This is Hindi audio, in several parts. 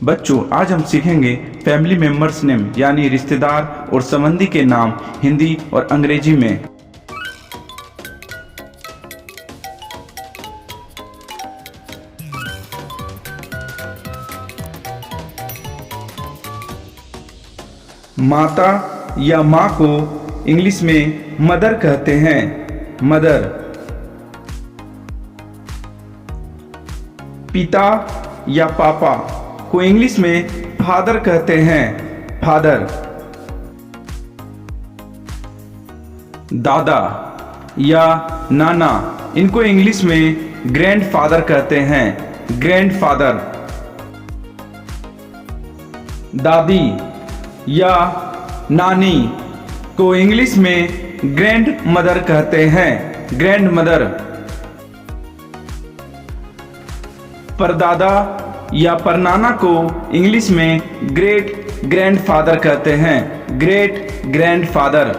बच्चों, आज हम सीखेंगे फैमिली मेंबर्स नेम यानी रिश्तेदार और संबंधी के नाम हिंदी और अंग्रेजी में। माता या माँ को इंग्लिश में मदर कहते हैं, मदर। पिता या पापा को इंग्लिश में फादर कहते हैं, फादर। दादा या नाना इनको इंग्लिश में ग्रैंडफादर कहते हैं, ग्रैंडफादर। दादी या नानी को इंग्लिश में ग्रैंड मदर कहते हैं, ग्रैंड मदर। परदादा या परनाना को इंग्लिश में ग्रेट ग्रैंडफादर कहते हैं, ग्रेट ग्रैंडफादर।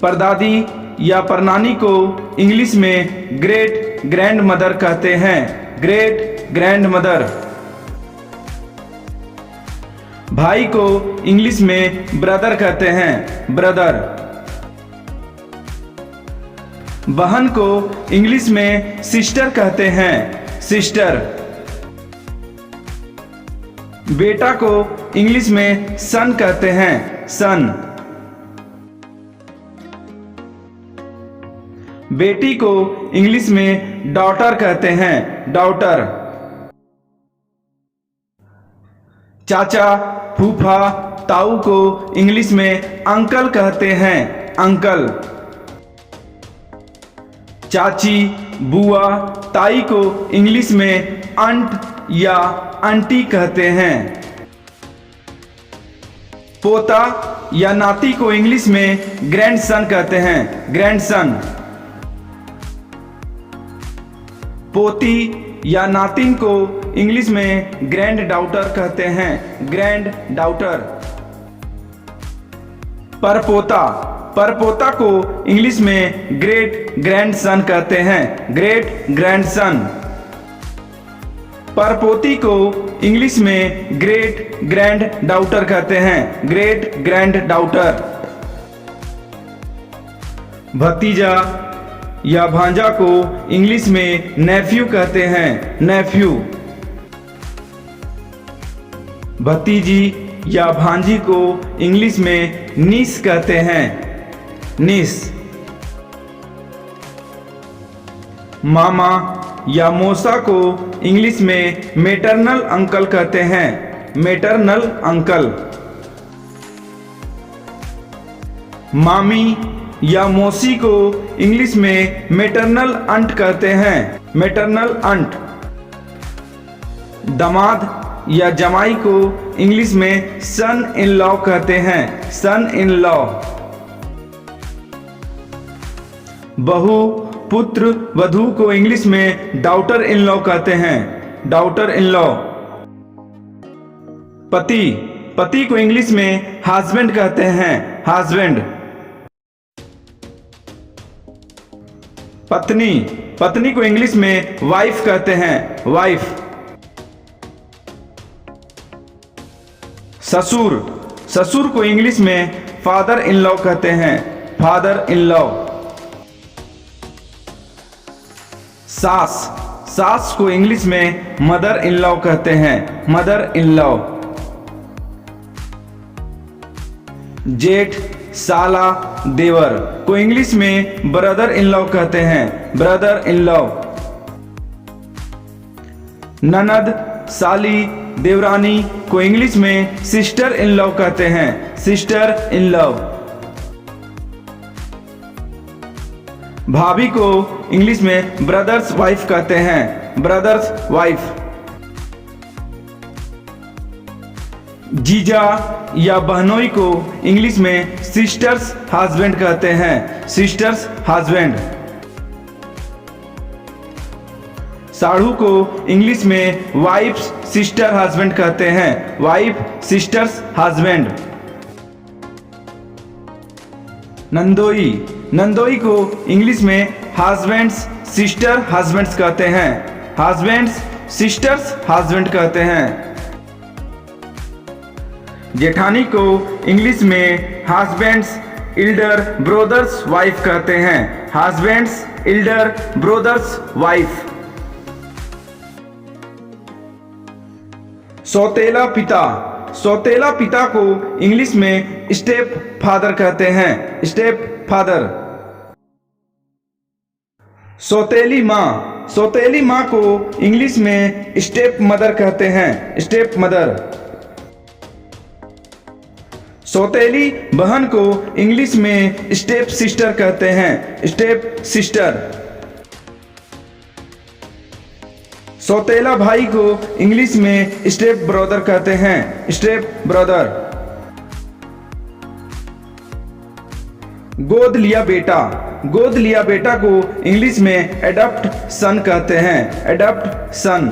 परदादी या परनानी को इंग्लिश में ग्रेट ग्रैंड मदर कहते हैं, ग्रेट ग्रैंड मदर। भाई को इंग्लिश में ब्रदर कहते हैं, ब्रदर। बहन को इंग्लिश में सिस्टर कहते हैं, सिस्टर। बेटा को इंग्लिश में सन कहते हैं, सन। बेटी को इंग्लिश में डॉटर कहते हैं, डॉटर। चाचा, फूफा, ताऊ को इंग्लिश में अंकल कहते हैं, अंकल। चाची, बुआ, ताई को इंग्लिश में अंट या आंटी कहते हैं। पोता या नाती को इंग्लिश में ग्रैंडसन कहते हैं, ग्रैंडसन। पोती या नातिन को इंग्लिश में ग्रैंड डॉटर कहते हैं, ग्रैंड डॉटर। परपोता, परपोता को इंग्लिश में ग्रेट ग्रैंडसन कहते हैं, ग्रेट ग्रैंडसन। परपोती को इंग्लिश में ग्रेट ग्रैंड डॉटर कहते हैं, ग्रेट ग्रैंड डॉटर। भतीजा या भांजा को इंग्लिश में नेफ्यू कहते हैं, नेफ्यू। भतीजी या भांजी को इंग्लिश में नीस कहते हैं, नीस। मामा या मौसा को इंग्लिश में मैटरनल अंकल कहते हैं, मैटरनल अंकल। मामी या मौसी को इंग्लिश में मैटरनल अंट कहते हैं, मैटरनल अंट। दामाद या जमाई को इंग्लिश में सन इन लॉ कहते हैं, सन इन लॉ। बहू, पुत्र, वधू को इंग्लिश में डॉटर इन लॉ कहते हैं, डॉटर इन लॉ। पति, पति को इंग्लिश में हस्बैंड कहते हैं, हस्बैंड। पत्नी, पत्नी को इंग्लिश में वाइफ कहते हैं, वाइफ। ससुर, ससुर को इंग्लिश में फादर इन लॉ कहते हैं, फादर इन लॉ। सास, सास को इंग्लिश में मदर इन लॉ कहते हैं, मदर इन लॉ। जेठ, साला, देवर को इंग्लिश में ब्रदर इन लॉ कहते हैं, ब्रदर इन लॉ। ननद, साली, देवरानी को इंग्लिश में सिस्टर इन लॉ कहते हैं, सिस्टर इन लॉ। भाभी को इंग्लिश में ब्रदर्स वाइफ कहते हैं, ब्रदर्स वाइफ। जीजा या बहनोई को इंग्लिश में सिस्टर्स हस्बैंड कहते हैं, सिस्टर्स हस्बैंड। साढ़ू को इंग्लिश में वाइफ्स सिस्टर हस्बैंड कहते हैं, वाइफ सिस्टर्स हस्बैंड। नंदोई, नंदोई को इंग्लिश में हस्बैंड्स सिस्टर हस्बैंड्स कहते हैं, हस्बैंड्स सिस्टर्स हस्बैंड कहते हैं। जेठानी को इंग्लिश में हस्बैंड्स एल्डर ब्रदर्स वाइफ कहते हैं। Husband's elder brother's wife. सौतेला पिता, सौतेला पिता को इंग्लिश में स्टेप फादर कहते हैं। Step father. सौतेली माँ, सौतेली माँ को इंग्लिश में स्टेप मदर कहते हैं। Stepmother. सौतेली बहन को इंग्लिश में स्टेप सिस्टर कहते हैं। Stepsister. सौतेला भाई को इंग्लिश में स्टेप ब्रदर कहते हैं। Stepbrother. गोद लिया बेटा, गोद लिया बेटा को इंग्लिश में एडॉप्ट सन कहते हैं। एडॉप्ट सन।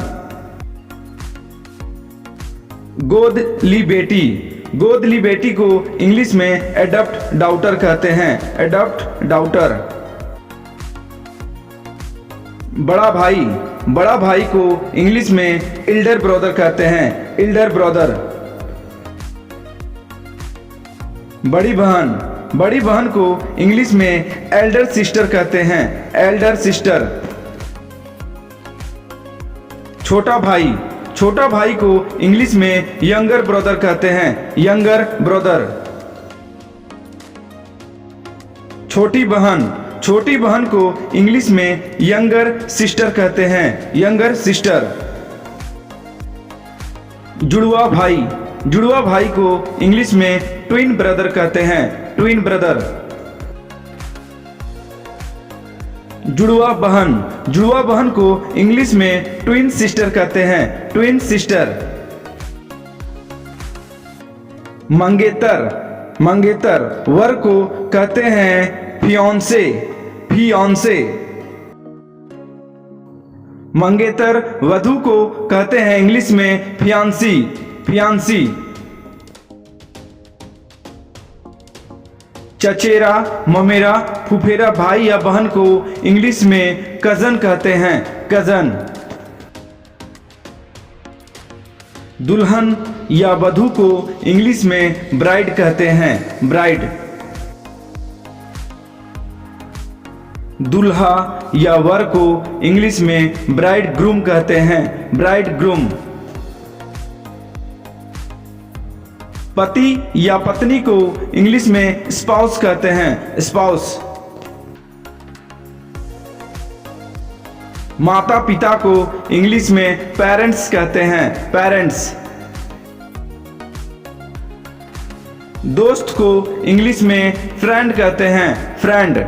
गोद ली बेटी, गोद ली बेटी को इंग्लिश में एडॉप्ट डॉटर कहते हैं। Adopt daughter. बड़ा भाई, बड़ा भाई को इंग्लिश में एल्डर ब्रदर कहते हैं। Elder brother. बड़ी बहन, बड़ी बहन को इंग्लिश में एल्डर सिस्टर कहते हैं। Elder sister. छोटा भाई, छोटा भाई को इंग्लिश में यंगर ब्रदर कहते हैं। Younger brother. छोटी बहन, छोटी बहन को इंग्लिश में यंगर सिस्टर कहते हैं। Younger sister. जुड़वा भाई, जुड़वा भाई को इंग्लिश में ट्विन ब्रदर कहते हैं। Twin brother. जुड़वा बहन, जुड़वा बहन को इंग्लिश में ट्विन सिस्टर कहते हैं। Twin sister. मंगेतर, मंगेतर वर को कहते हैं फियांसे। फियांसे। मंगेतर वधू को कहते हैं इंग्लिश में फियांसी। फियांसी। चचेरा, ममेरा, फुफेरा भाई या बहन को इंग्लिश में कजन कहते हैं। कजन। दुल्हन या वधू को इंग्लिश में ब्राइड कहते हैं। ब्राइड। दूल्हा या वर को इंग्लिश में ब्राइड ग्रूम कहते हैं। Bride groom. पति या पत्नी को इंग्लिश में स्पाउस कहते हैं। स्पाउस। माता पिता को इंग्लिश में पेरेंट्स कहते हैं। पेरेंट्स। दोस्त को इंग्लिश में फ्रेंड कहते हैं। फ्रेंड।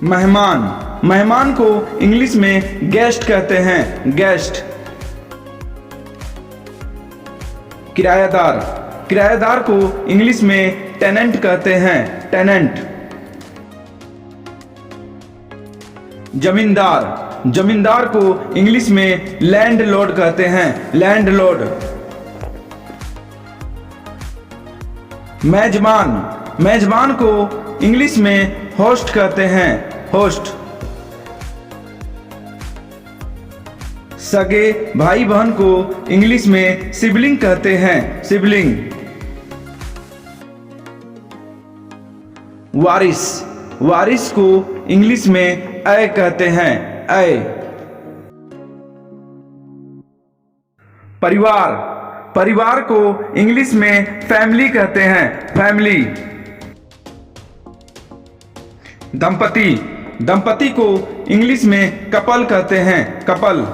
मेहमान, मेहमान को इंग्लिश में गेस्ट कहते हैं। गेस्ट। किराएदार, किराएदार को इंग्लिश में टेनेंट कहते हैं। टेनेंट। जमींदार, जमींदार को इंग्लिश में लैंडलॉर्ड कहते हैं। लैंडलॉर्ड। मेजबान, मेजबान को इंग्लिश में होस्ट कहते हैं। होस्ट। सगे भाई बहन को इंग्लिश में सिबलिंग कहते हैं। सिबलिंग। वारिस, वारिस को इंग्लिश में ऐ कहते हैं। ऐ। परिवार, परिवार को इंग्लिश में फैमिली कहते हैं। फैमिली। दंपति, दंपति को इंग्लिश में कपल कहते हैं। कपल।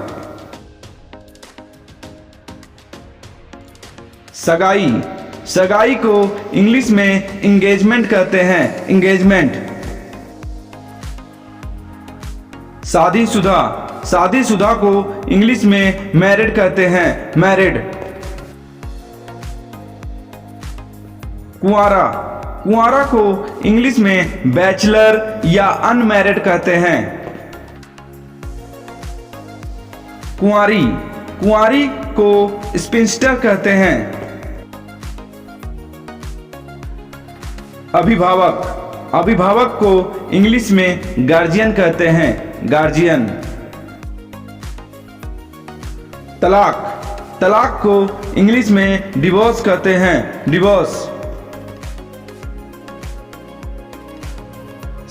सगाई, सगाई को इंग्लिश में इंगेजमेंट कहते हैं। इंगेजमेंट। शादीशुदा, शादीशुदा को इंग्लिश में मैरिड कहते हैं। मैरिड। कुंवारा, कुंवारा को इंग्लिश में बैचलर या अनमैरिड कहते हैं। कुंवारी, कुंवारी को स्पिंस्टर कहते हैं। अभिभावक, अभिभावक को इंग्लिश में गार्जियन कहते हैं। गार्जियन। तलाक, तलाक को इंग्लिश में डिवोर्स कहते हैं, डिवोर्स।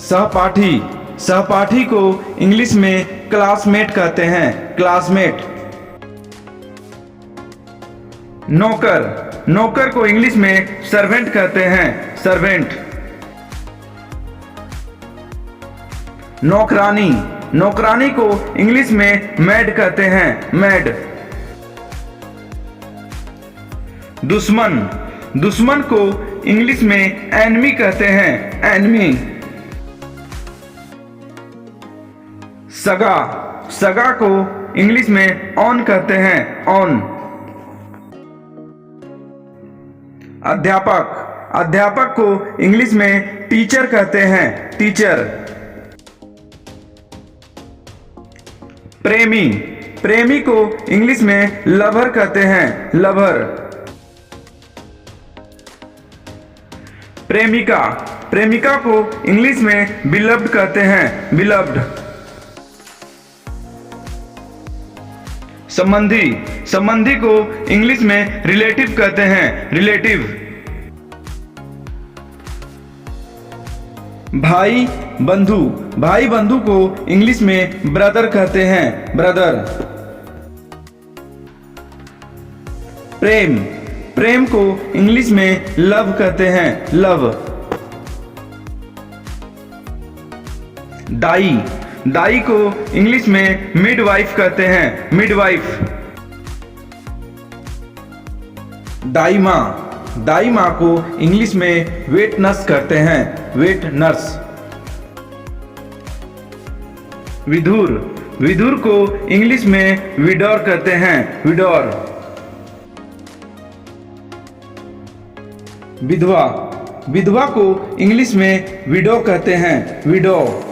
सहपाठी, सहपाठी को इंग्लिश में क्लासमेट कहते हैं, क्लासमेट। नौकर, नौकर को इंग्लिश में सर्वेंट कहते हैं, सर्वेंट। नौकरानी, नौकरानी को इंग्लिश में मैड कहते हैं, मैड। दुश्मन, दुश्मन को इंग्लिश में एनमी कहते हैं, एनमी। सगा, सगा को इंग्लिश में ऑन कहते हैं, ऑन। अध्यापक, अध्यापक को इंग्लिश में टीचर कहते हैं, टीचर। प्रेमी, प्रेमी को इंग्लिश में लवर कहते हैं, लवर। प्रेमिका, प्रेमिका को इंग्लिश में बिलव्ड कहते हैं, बिलव्ड। संबंधी, संबंधी को इंग्लिश में रिलेटिव कहते हैं, रिलेटिव। भाई बंधु, भाई बंधु को इंग्लिश में ब्रदर कहते हैं, ब्रदर। प्रेम, प्रेम को इंग्लिश में लव कहते हैं, लव। दाई, दाई को इंग्लिश में मिडवाइफ कहते हैं, मिडवाइफ। दाई माँ, दाई माँ को इंग्लिश में वेट नर्स कहते हैं, वेट नर्स। विधुर, विधुर को इंग्लिश में विडोर कहते हैं, विडोर। विधवा, विधवा को इंग्लिश में विडो कहते हैं, विडो।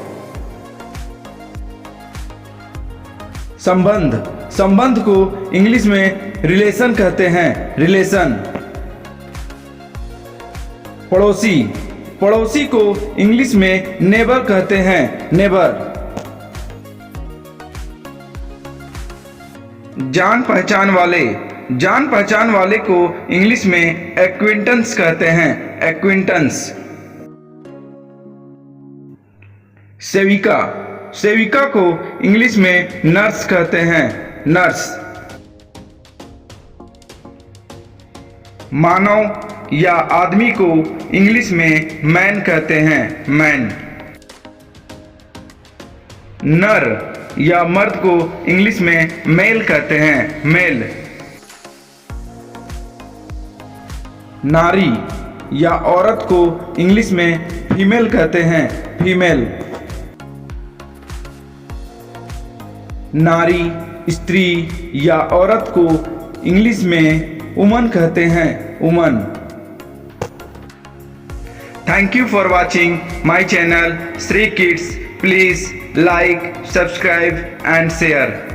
संबंध, संबंध को इंग्लिश में रिलेशन कहते हैं, रिलेशन। पड़ोसी, पड़ोसी को इंग्लिश में नेबर कहते हैं, नेबर। जान पहचान वाले, जान पहचान वाले को इंग्लिश में एक्विंटेंस कहते हैं, एक्विंटेंस। सेविका, सेविका को इंग्लिश में नर्स कहते हैं, नर्स। मानव या आदमी को इंग्लिश में मैन कहते हैं, मैन। नर या मर्द को इंग्लिश में मेल कहते हैं, मेल। नारी या औरत को इंग्लिश में फीमेल कहते हैं, फीमेल। नारी, स्त्री या औरत को इंग्लिश में वुमन कहते हैं, woman. Thank you for watching my channel Shri kids. Please like, subscribe and share.